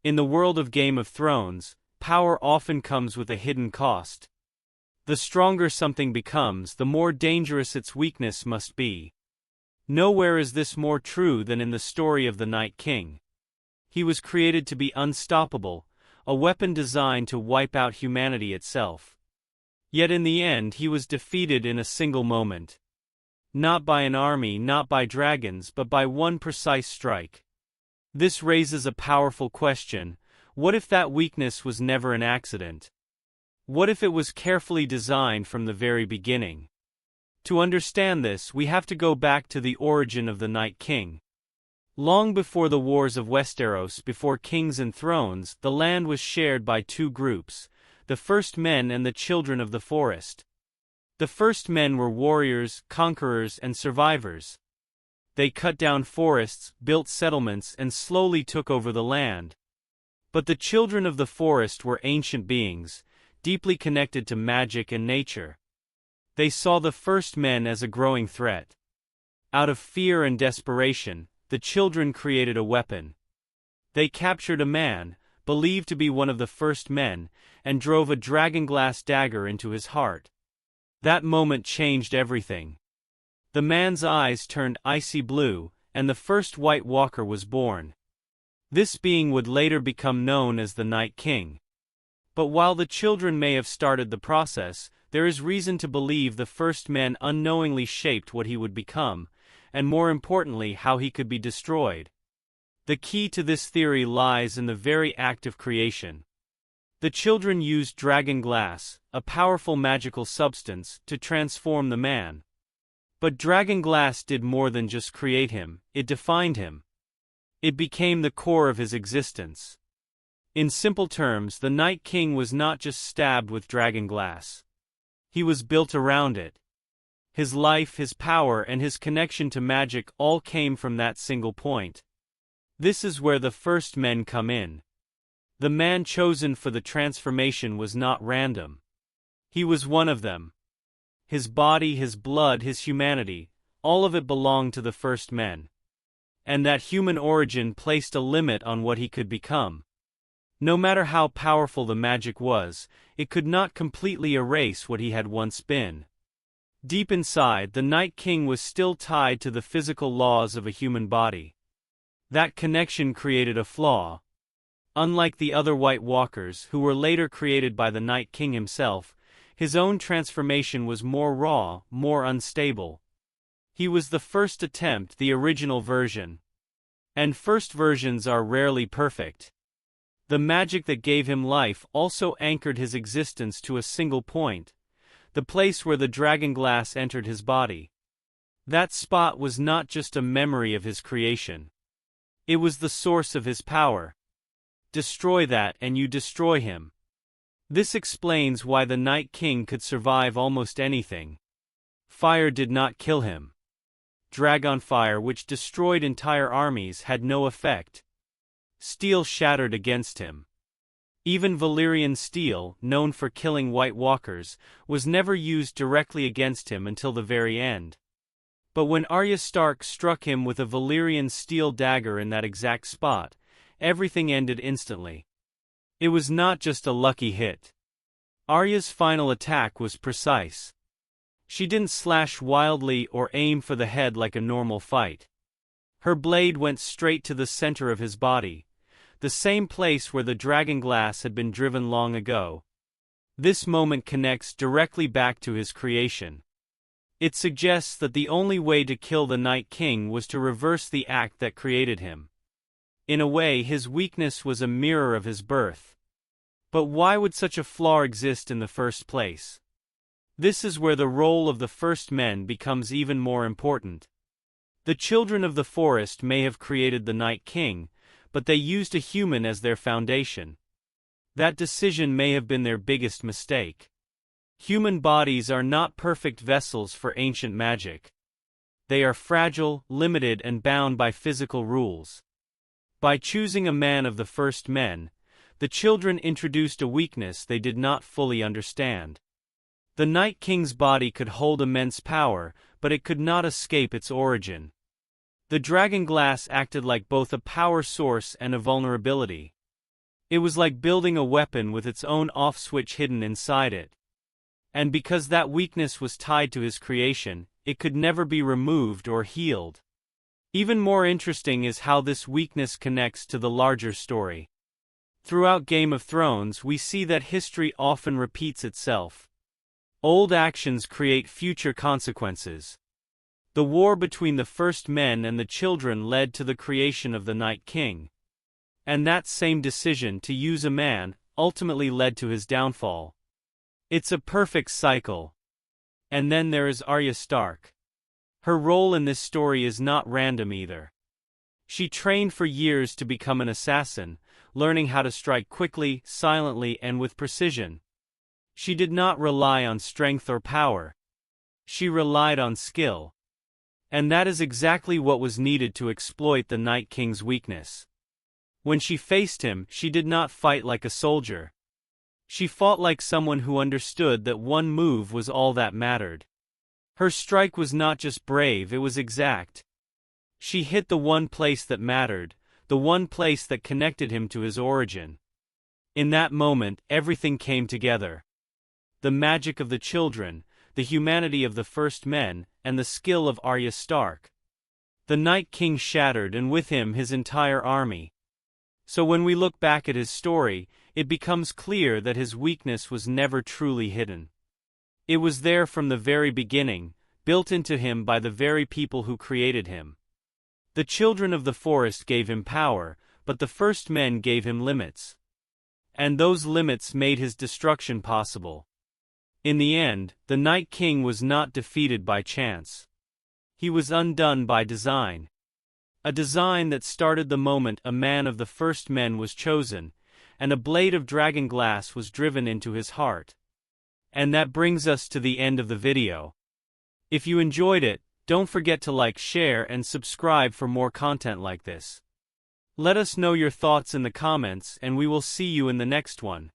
In the world of Game of Thrones, power often comes with a hidden cost. The stronger something becomes, the more dangerous its weakness must be. Nowhere is this more true than in the story of the Night King. He was created to be unstoppable, a weapon designed to wipe out humanity itself. Yet in the end he was defeated in a single moment. Not by an army, not by dragons, but by one precise strike. This raises a powerful question: what if that weakness was never an accident? What if it was carefully designed from the very beginning? To understand this, we have to go back to the origin of the Night King. Long before the Wars of Westeros, before kings and thrones, the land was shared by two groups: the First Men and the Children of the Forest. The First Men were warriors, conquerors, and survivors. They cut down forests, built settlements, and slowly took over the land. But the Children of the Forest were ancient beings, deeply connected to magic and nature. They saw the First Men as a growing threat. Out of fear and desperation, the children created a weapon. They captured a man, believed to be one of the First Men, and drove a dragonglass dagger into his heart. That moment changed everything. The man's eyes turned icy blue, and the first White Walker was born. This being would later become known as the Night King. But while the children may have started the process, there is reason to believe the First Men unknowingly shaped what he would become, and more importantly, how he could be destroyed. The key to this theory lies in the very act of creation. The children used dragonglass, a powerful magical substance, to transform the man. But dragonglass did more than just create him, it defined him. It became the core of his existence. In simple terms, the Night King was not just stabbed with dragonglass. He was built around it. His life, his power, and his connection to magic all came from that single point. This is where the First Men come in. The man chosen for the transformation was not random. He was one of them. His body, his blood, his humanity, all of it belonged to the First Men. And that human origin placed a limit on what he could become. No matter how powerful the magic was, it could not completely erase what he had once been. Deep inside, the Night King was still tied to the physical laws of a human body. That connection created a flaw. Unlike the other White Walkers, who were later created by the Night King himself, his own transformation was more raw, more unstable. He was the first attempt, the original version. And first versions are rarely perfect. The magic that gave him life also anchored his existence to a single point: the place where the dragonglass entered his body. That spot was not just a memory of his creation. It was the source of his power. Destroy that and you destroy him. This explains why the Night King could survive almost anything. Fire did not kill him. Dragonfire, which destroyed entire armies, had no effect. Steel shattered against him. Even Valyrian steel, known for killing White Walkers, was never used directly against him until the very end. But when Arya Stark struck him with a Valyrian steel dagger in that exact spot, everything ended instantly. It was not just a lucky hit. Arya's final attack was precise. She didn't slash wildly or aim for the head like a normal fight. Her blade went straight to the center of his body, the same place where the dragonglass had been driven long ago. This moment connects directly back to his creation. It suggests that the only way to kill the Night King was to reverse the act that created him. In a way, his weakness was a mirror of his birth. But why would such a flaw exist in the first place? This is where the role of the First Men becomes even more important. The Children of the Forest may have created the Night King, but they used a human as their foundation. That decision may have been their biggest mistake. Human bodies are not perfect vessels for ancient magic. They are fragile, limited, and bound by physical rules. By choosing a man of the First Men, the children introduced a weakness they did not fully understand. The Night King's body could hold immense power, but it could not escape its origin. The dragonglass acted like both a power source and a vulnerability. It was like building a weapon with its own off switch hidden inside it. And because that weakness was tied to his creation, it could never be removed or healed. Even more interesting is how this weakness connects to the larger story. Throughout Game of Thrones, we see that history often repeats itself. Old actions create future consequences. The war between the First Men and the Children led to the creation of the Night King. And that same decision to use a man ultimately led to his downfall. It's a perfect cycle. And then there is Arya Stark. Her role in this story is not random either. She trained for years to become an assassin, learning how to strike quickly, silently, and with precision. She did not rely on strength or power. She relied on skill. And that is exactly what was needed to exploit the Night King's weakness. When she faced him, she did not fight like a soldier. She fought like someone who understood that one move was all that mattered. Her strike was not just brave, it was exact. She hit the one place that mattered, the one place that connected him to his origin. In that moment, everything came together. The magic of the Children, the humanity of the First Men, and the skill of Arya Stark. The Night King shattered, and with him his entire army. So when we look back at his story, it becomes clear that his weakness was never truly hidden. It was there from the very beginning, built into him by the very people who created him. The Children of the Forest gave him power, but the First Men gave him limits. And those limits made his destruction possible. In the end, the Night King was not defeated by chance. He was undone by design. A design that started the moment a man of the First Men was chosen, and a blade of dragon glass was driven into his heart. And that brings us to the end of the video. If you enjoyed it, don't forget to like, share, and subscribe for more content like this. Let us know your thoughts in the comments, and we will see you in the next one.